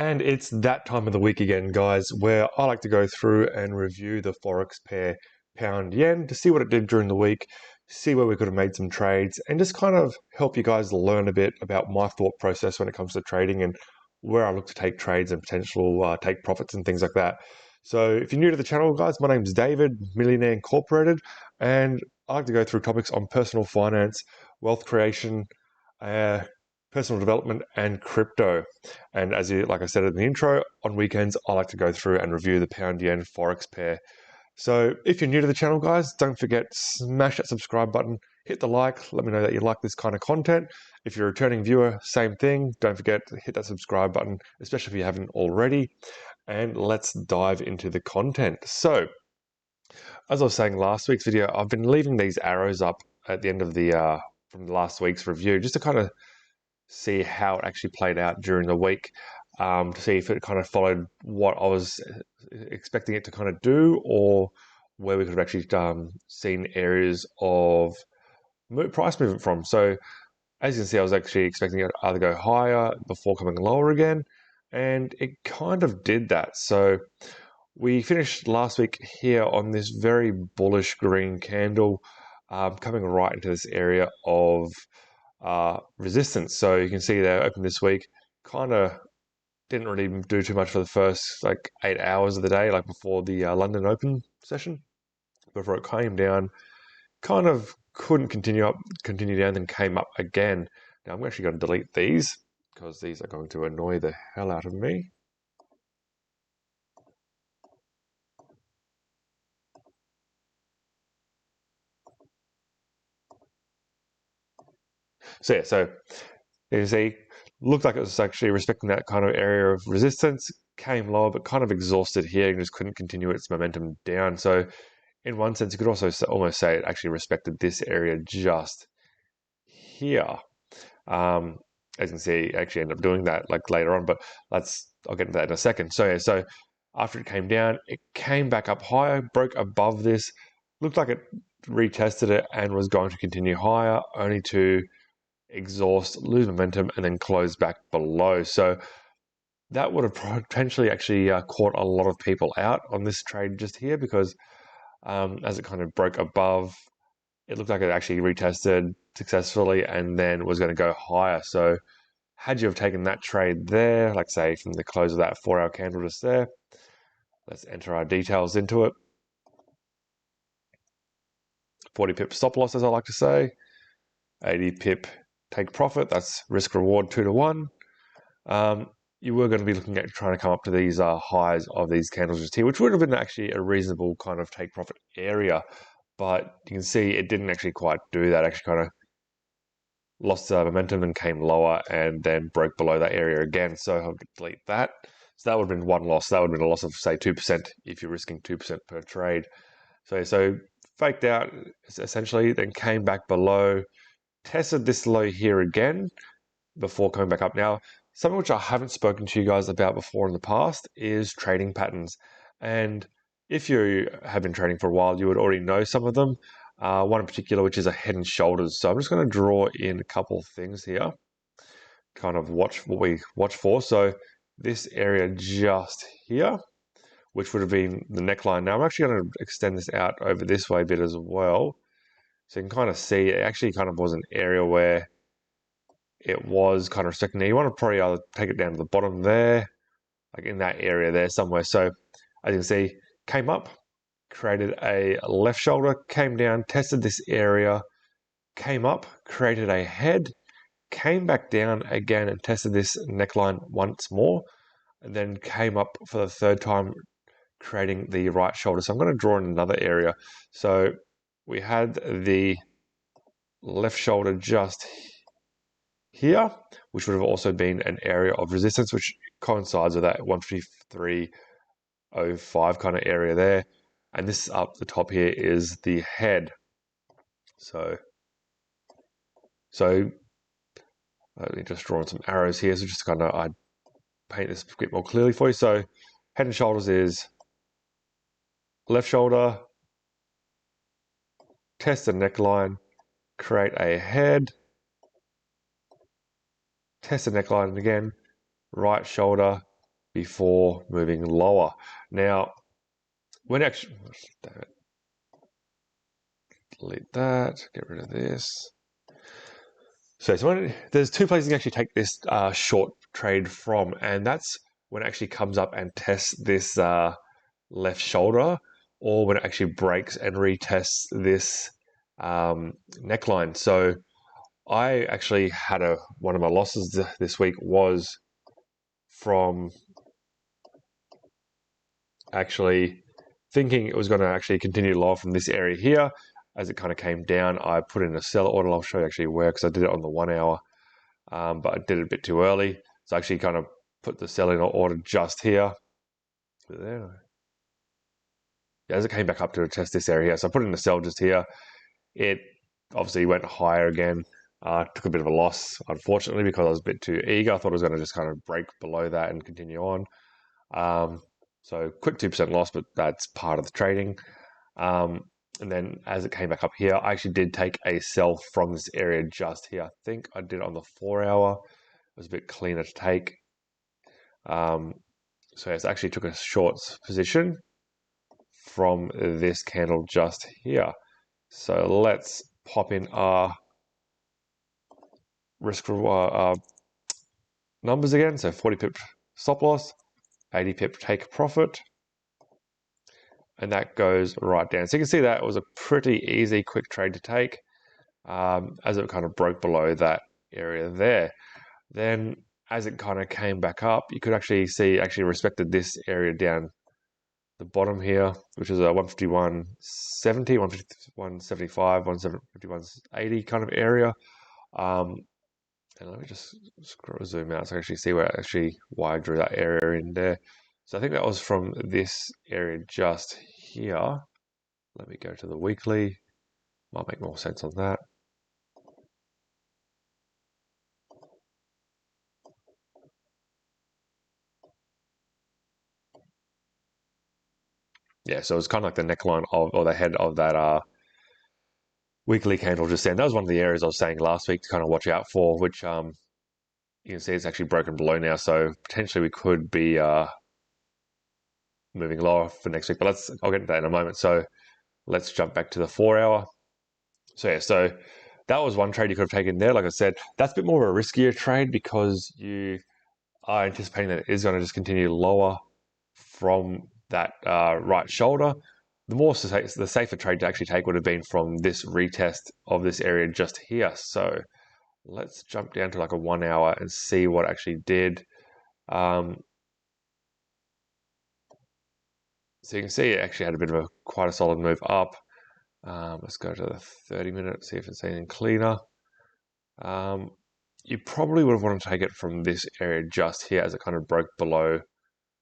And it's that time of the week again, guys, where I like to go through and review the Forex pair pound yen to see what it did during the week, see where we could have made some trades, and just kind of help you guys learn a bit about my thought process when it comes to trading and where I look to take trades and potential take profits and things like that. So if you're new to the channel, guys, my name's David, Millionaire Incorporated, and I like to go through topics on personal finance, wealth creation, personal development, and crypto. And like I said in the intro, on weekends, I like to go through and review the pound yen Forex pair. So if you're new to the channel, guys, don't forget, smash that subscribe button, hit the like, let me know that you like this kind of content. If you're a returning viewer, same thing. Don't forget to hit that subscribe button, especially if you haven't already. And let's dive into the content. So, as I was saying last week's video, I've been leaving these arrows up at the end of the from last week's review, just to kind of see how it actually played out during the week, to see if it kind of followed what I was expecting it to kind of do, or where we could have actually seen areas of price movement from. So as you can see, I was actually expecting it to either go higher before coming lower again, and it kind of did that. So we finished last week here on this very bullish green candle, coming right into this area of resistance. So you can see they opened this week, kind of didn't really do too much for the first like 8 hours of the day, like before the London Open session, before it came down, kind of couldn't continue down, then came up again. Now I'm actually going to delete these because these are going to annoy the hell out of me. So yeah, so you see, looked like it was actually respecting that kind of area of resistance, came lower, but kind of exhausted here and just couldn't continue its momentum down. So in one sense, you could also almost say it actually respected this area just here. As you can see, it actually ended up doing that like later on, but I'll get into that in a second. So yeah, so after it came down, it came back up higher, broke above this, looked like it retested it and was going to continue higher, only to exhaust, lose momentum, and then close back below. So that would have potentially actually caught a lot of people out on this trade just here, because as it kind of broke above, it looked like it actually retested successfully and then was going to go higher. So had you have taken that trade there, like say from the close of that 4-hour candle just there, let's enter our details into it. 40 pip stop loss, as I like to say. 80 pip take profit, that's risk reward 2 to 1. You were going to be looking at trying to come up to these highs of these candles just here, which would have been actually a reasonable kind of take profit area, but you can see it didn't actually quite do that. Actually kind of lost momentum and came lower and then broke below that area again. So I'll delete that. So that would have been one loss. That would have been a loss of say 2% if you're risking 2% per trade. So faked out essentially, then came back below, tested this low here again before coming back up. Now, something which I haven't spoken to you guys about before in the past is trading patterns. And if you have been trading for a while, you would already know some of them. One in particular, which is a head and shoulders. So I'm just going to draw in a couple of things here, kind of watch what we watch for. So this area just here, which would have been the neckline. Now I'm actually going to extend this out over this way a bit as well. So you can kind of see it actually kind of was an area where it was kind of restricting. Now you want to probably either take it down to the bottom there, like in that area there somewhere. So as you can see, came up, created a left shoulder, came down, tested this area, came up, created a head, came back down again and tested this neckline once more, and then came up for the third time, creating the right shoulder. So I'm going to draw in another area. So we had the left shoulder just here, which would have also been an area of resistance, which coincides with that 153.05 kind of area there. And this up the top here is the head. So let me just draw in some arrows here. So just kind of I paint this a bit more clearly for you. So head and shoulders is left shoulder, test the neckline, create a head, test the neckline again, right shoulder, before moving lower. Now, when actually, damn it, delete that, get rid of this. So there's two places you can actually take this short trade from, and that's when it actually comes up and tests this left shoulder, or when it actually breaks and retests this neckline. So I actually had one of my losses this week was from actually thinking it was going to actually continue lower from this area here. As it kind of came down, I put in a sell order. I'll show you actually where, because I did it on the 1 hour, but I did it a bit too early. So I actually kind of put the selling order just here. There. Yeah, as it came back up to test this area here. So I put in a sell just here. It obviously went higher again. Took a bit of a loss, unfortunately, because I was a bit too eager. I thought it was going to just kind of break below that and continue on. So quick 2% loss, but that's part of the trading. And then as it came back up here, I actually did take a sell from this area just here. I think I did it on the 4 hour. It was a bit cleaner to take. So yes, I actually took a short position from this candle just here. So let's pop in our risk reward numbers again. So 40 pip stop loss, 80 pip take profit. And that goes right down. So you can see that it was a pretty easy, quick trade to take as it kind of broke below that area there. Then as it kind of came back up, you could actually see actually respected this area down the bottom here, which is a 151.70, 151.75, 151.80 kind of area. And let me just zoom out so I can actually see why I drew that area in there. So I think that was from this area just here. Let me go to the weekly. Might make more sense on that. Yeah, so it's kind of like the neckline or the head of that weekly candle just then. That was one of the areas I was saying last week to kind of watch out for, which you can see it's actually broken below now. So potentially we could be moving lower for next week, but I'll get into that in a moment. So let's jump back to the 4 hour. So yeah, so that was one trade you could have taken there. Like I said, that's a bit more of a riskier trade because you are anticipating that it is going to just continue lower from that right shoulder. The safer trade to actually take would have been from this retest of this area just here. So let's jump down to like a 1 hour and see what it actually did. So you can see it actually had a bit of quite a solid move up. Let's go to the 30-minute, see if it's anything cleaner. You probably would have wanted to take it from this area just here as it kind of broke below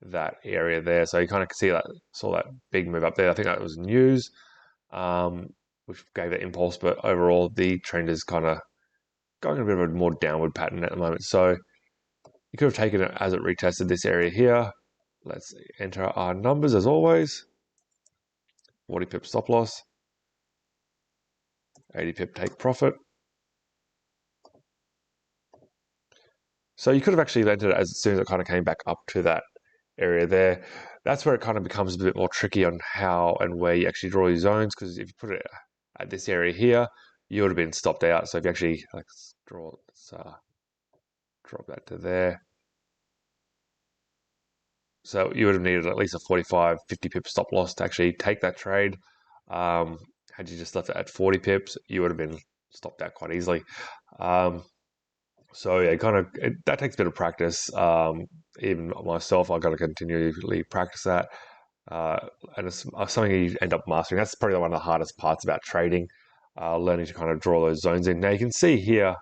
that area there. So you kind of saw that big move up there. I think that was news, which gave that impulse. But overall, the trend is kind of going a bit of a more downward pattern at the moment. So you could have taken it as it retested this area here. Let's enter our numbers as always. 40 pip stop loss, 80 pip take profit. So you could have actually entered it as soon as it kind of came back up to that area there. That's where it kind of becomes a bit more tricky on how and where you actually draw your zones, because if you put it at this area here, you would have been stopped out. So if you actually let's drop that to there. So you would have needed at least a 45, 50 pip stop loss to actually take that trade. Had you just left it at 40 pips, you would have been stopped out quite easily. So yeah, that takes a bit of practice. Even myself, I've got to continually practice that. And it's something you end up mastering. That's probably one of the hardest parts about trading, learning to kind of draw those zones in. Now you can see here,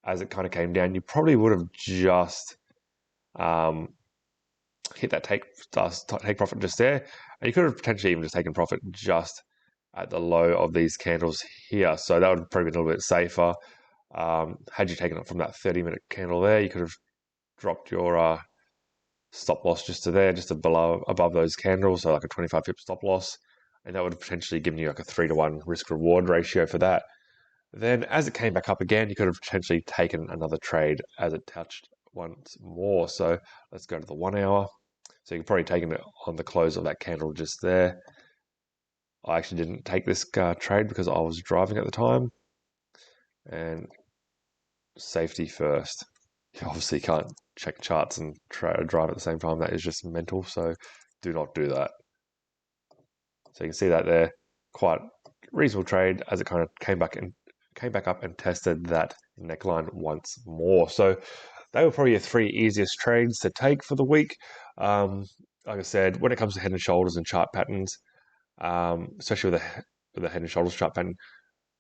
as it kind of came down, you probably would have just hit that take profit just there. And you could have potentially even just taken profit just at the low of these candles here. So that would have probably been a little bit safer. Had you taken it from that 30-minute candle there, you could have dropped your stop loss just to there, just above those candles, so like a 25 pip stop loss, and that would have potentially given you like a 3-to-1 risk reward ratio for that. Then as it came back up again, you could have potentially taken another trade as it touched once more. So let's go to the 1 hour. So you're probably taking it on the close of that candle just there. I actually didn't take this trade because I was driving at the time. And safety first. You obviously can't check charts and try to drive at the same time. That is just mental. So do not do that. So you can see that there, quite reasonable trade as it kind of came back up and tested that neckline once more. So they were probably your 3 easiest trades to take for the week. Like I said, when it comes to head and shoulders and chart patterns, especially with the head and shoulders chart pattern,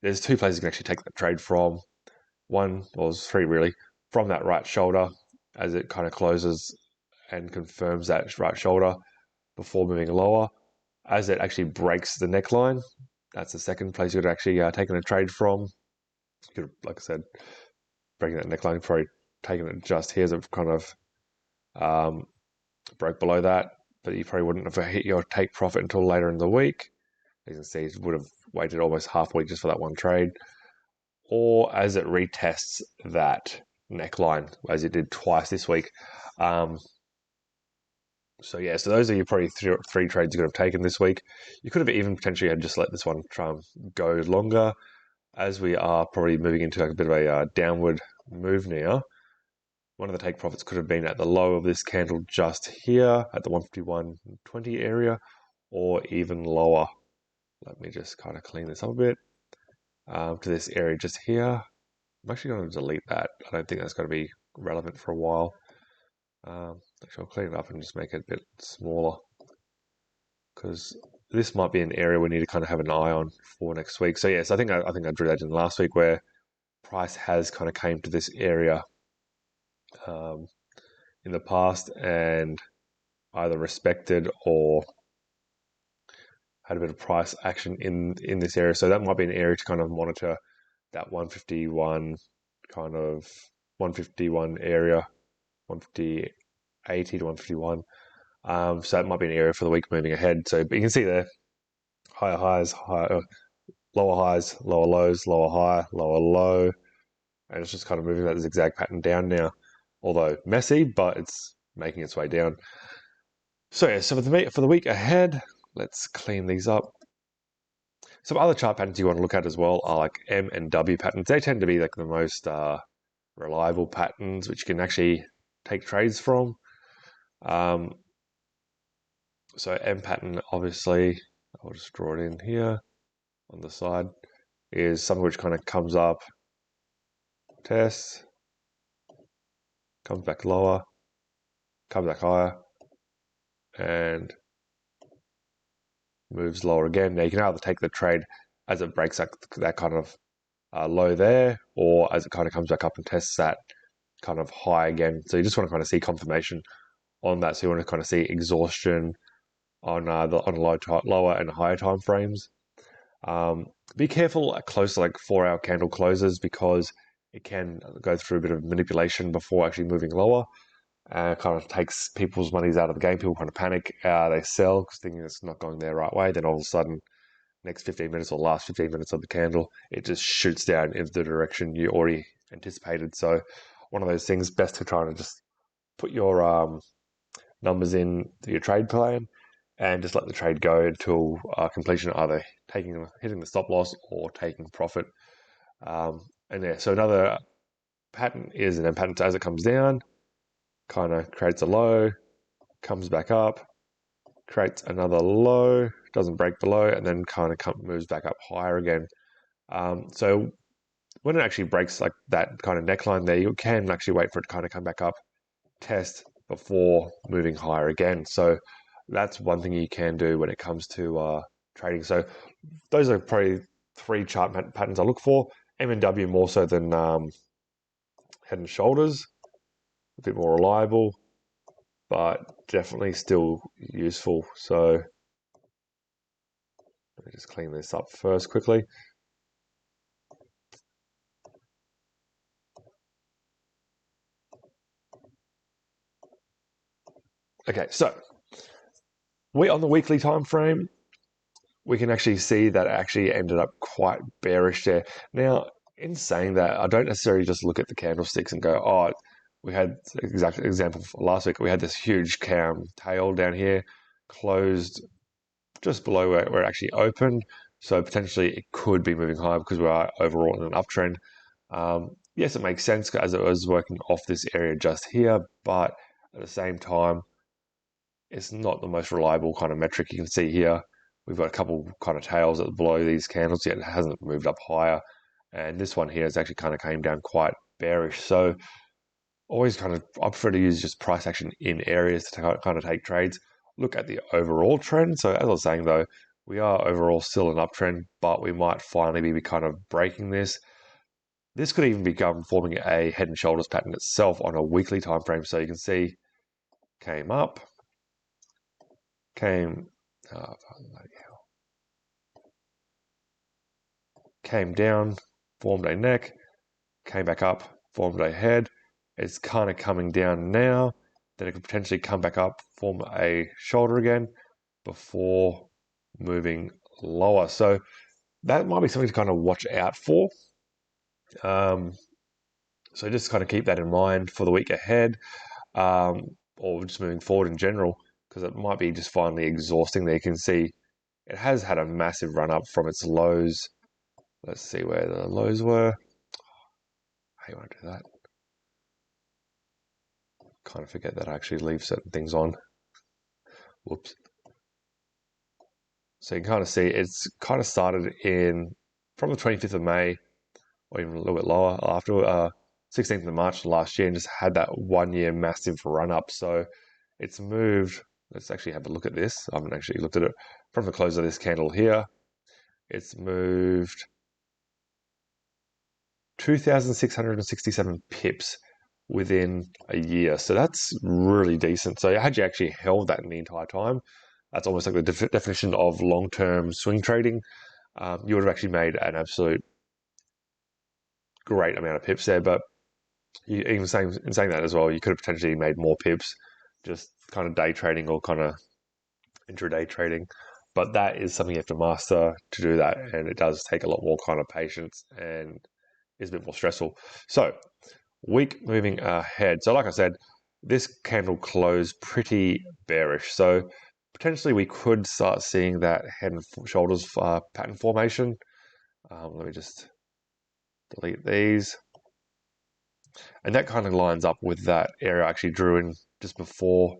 there's 2 places you can actually take that trade from. One, or 3 really, from that right shoulder as it kind of closes and confirms that right shoulder before moving lower. As it actually breaks the neckline, that's the second place you could actually taken a trade from. You could, like I said, breaking that neckline, probably taking it just here as it kind of broke below that, but you probably wouldn't have hit your take profit until later in the week. As you can see, it would have waited almost half a week just for that one trade. Or as it retests that neckline, as it did twice this week. So those are your probably 3 trades you could have taken this week. You could have even potentially had just let this one try and go longer, as we are probably moving into like a bit of a downward move now. One of the take profits could have been at the low of this candle just here at the 151.20 area, or even lower. Let me just kind of clean this up a bit to this area just here. I'm actually going to delete that. I don't think that's going to be relevant for a while. Actually, I'll clean it up and just make it a bit smaller, because this might be an area we need to kind of have an eye on for next week. So yes, I think I drew that in last week, where price has kind of came to this area in the past and either respected or had a bit of price action in this area. So that might be an area to kind of monitor, that 151 kind of 151 area, 150, 80 to 151. So that might be an area for the week moving ahead. So, but you can see there, higher highs, lower highs, lower lows, lower high, lower low, and it's just kind of moving that zigzag pattern down now. Although messy, but it's making its way down. So for the week ahead, let's clean these up. Some other chart patterns you want to look at as well are like M and W patterns. They tend to be like the most reliable patterns, which you can actually take trades from. So M pattern, obviously, I'll just draw it in here on the side, is something which kind of comes up, tests, comes back lower, comes back higher, and moves lower again. Now you can either take the trade as it breaks that kind of low there, or as it kind of comes back up and tests that kind of high again. So you just want to kind of see confirmation on that. So you want to kind of see exhaustion on lower and higher time frames. Be careful at close to like 4-hour candle closes, because it can go through a bit of manipulation before actually moving lower. Kind of takes people's monies out of the game. People kind of panic. They sell because thinking it's not going their right way. Then all of a sudden, next 15 minutes or last 15 minutes of the candle, it just shoots down in the direction you already anticipated. So one of those things, best to try to just put your numbers in your trade plan and just let the trade go until completion, either hitting the stop loss or taking profit. So another pattern is an M pattern. So as it comes down, kind of creates a low, comes back up, creates another low, doesn't break below, and then kind of moves back up higher again. So when it actually breaks like that kind of neckline there, you can actually wait for it to kind of come back up, test before moving higher again. So that's one thing you can do when it comes to trading. So those are probably 3 chart patterns I look for. M and W more so than head and shoulders. A bit more reliable, but definitely still useful. So let me just clean this up first quickly. Okay, so on the weekly time frame, we can actually see that it actually ended up quite bearish there. Now, in saying that, I don't necessarily just look at the candlesticks and go, oh, we had exact example last week. We had this huge cam tail down here, closed just below where it actually opened. So potentially it could be moving higher because we are overall in an uptrend. Yes, it makes sense as it was working off this area just here, but at the same time, it's not the most reliable kind of metric. You can see here, we've got a couple kind of tails at below these candles, yet it hasn't moved up higher. And this one here has actually kind of came down quite bearish. So always I prefer to use just price action in areas to kind of take trades. Look at the overall trend. So as I was saying though, we are overall still an uptrend, but we might finally be kind of breaking this. This could even become forming a head and shoulders pattern itself on a weekly time frame. So you can see came up, came came down, formed a neck, came back up, formed a head. It's kind of coming down now. Then it could potentially come back up, form a shoulder again before moving lower. So that might be something to kind of watch out for. So just kind of keep that in mind for the week ahead, or just moving forward in general, because it might be just finally exhausting. There you can see it has had a massive run up from its lows. Let's see where the lows were. How you want to do that? Kind of forget that I actually leave certain things on. Whoops. So you can kind of see it's kind of started from the 25th of May, or even a little bit lower, after 16th of March last year, and just had that 1 year massive run up. So it's moved. Let's actually have a look at this. I haven't actually looked at it from the close of this candle here. It's moved 2,667 pips within a year. So that's really decent. So had you actually held that in the entire time, that's almost like the definition of long-term swing trading. You would have actually made an absolute great amount of pips there. But in saying that as well, you could have potentially made more pips just kind of day trading or kind of intraday trading. But that is something you have to master to do that. And it does take a lot more kind of patience and is a bit more stressful. So week moving ahead. So like I said, this candle closed pretty bearish. So potentially we could start seeing that head and shoulders pattern formation. Let me just delete these. And that kind of lines up with that area I actually drew in just before,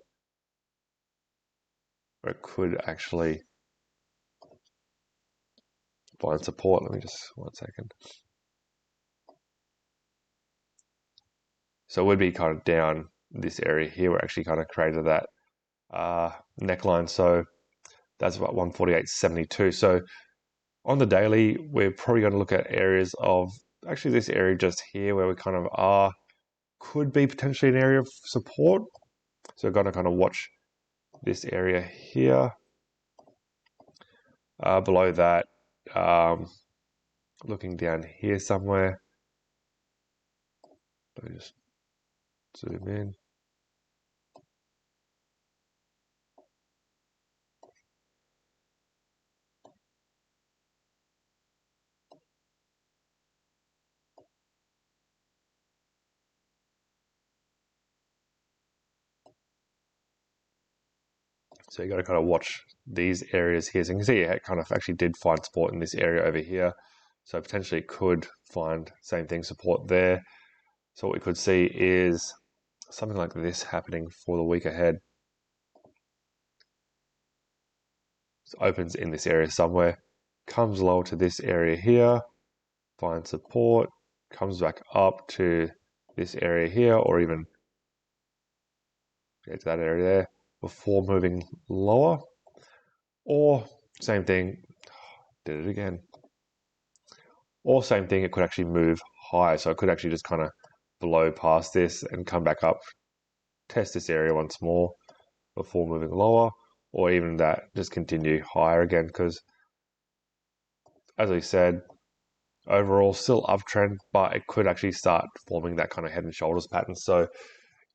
where it could actually find support. Let me just 1 second. So it would be kind of down this area here where it actually kind of created that neckline. So that's about 148.72. So on the daily, we're probably going to look at areas of actually this area just here where we kind of are, could be potentially an area of support. So we're going to kind of watch this area here. Below that, looking down here somewhere. Let me just zoom in. So you got to kind of watch these areas here. So you can see it kind of actually did find support in this area over here. So potentially it could find same thing, support there. So what we could see is something like this happening for the week ahead. So opens in this area somewhere, comes lower to this area here, finds support, comes back up to this area here, or even get to that area there before moving lower. Or same thing, did it again. Or same thing, it could actually move higher. So it could actually just kind of blow past this and come back up, test this area once more before moving lower, or even that just continue higher again, because as I said, overall still uptrend, but it could actually start forming that kind of head and shoulders pattern. So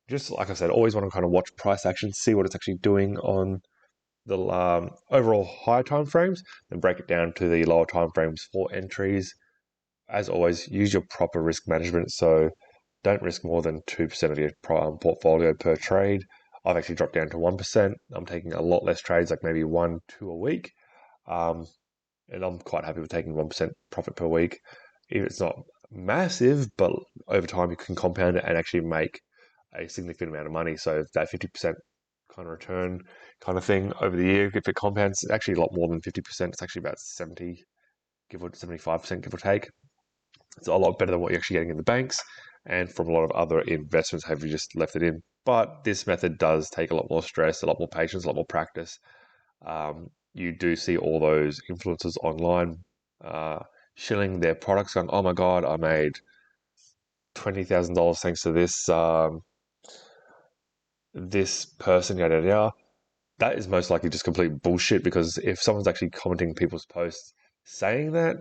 just like I said, always want to kind of watch price action, see what it's actually doing on the overall higher time frames, then break it down to the lower time frames for entries. As always, use your proper risk management. So don't risk more than 2% of your portfolio per trade. I've actually dropped down to 1%. I'm taking a lot less trades, like maybe 1-2 a week. And I'm quite happy with taking 1% profit per week. Even it's not massive, but over time you can compound it and actually make a significant amount of money. So that 50% kind of return kind of thing over the year, if it compounds, it's actually a lot more than 50%. It's actually about 70, 75%, give or take. It's a lot better than what you're actually getting in the banks and from a lot of other investments have you just left it in. But this method does take a lot more stress, a lot more patience, a lot more practice. You do see all those influencers online shilling their products, going, "Oh my god, I made $20,000 thanks to this person." Yada yada yada. That is most likely just complete bullshit, because if someone's actually commenting people's posts saying that,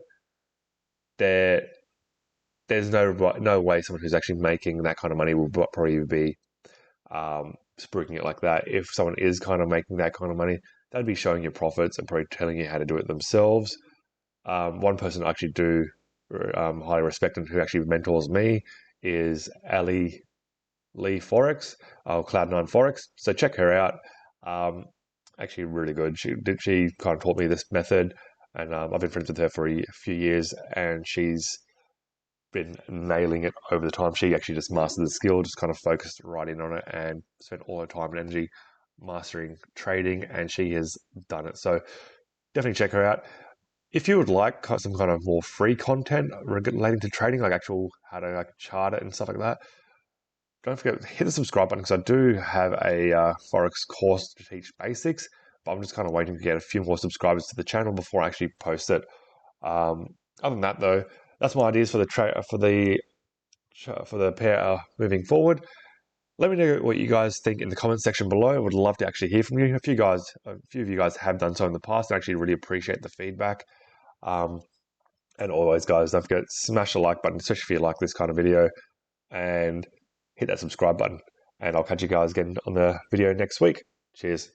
there's no way someone who's actually making that kind of money will probably be spruiking it like that. If someone is kind of making that kind of money, they'd be showing you profits and probably telling you how to do it themselves. One person I actually do highly respect and who actually mentors me is Ali Lee Forex, Cloud9 Forex. So check her out. Actually, really good. She kind of taught me this method, and I've been friends with her for a few years, and she's been nailing it over the time. She actually just mastered the skill, just kind of focused right in on it, and spent all her time and energy mastering trading, and she has done it. So definitely check her out. If you would like some kind of more free content relating to trading, like actual how to like chart it and stuff like that, don't forget hit the subscribe button, because I do have a Forex course to teach basics, but I'm just kind of waiting to get a few more subscribers to the channel before I actually post it. Other than that, though, that's my ideas for the pair moving forward. Let me know what you guys think in the comment section below. I would love to actually hear from you. A few of you guys have done so in the past, and actually really appreciate the feedback. And always, guys, don't forget, smash the like button, especially if you like this kind of video, and hit that subscribe button. And I'll catch you guys again on the video next week. Cheers.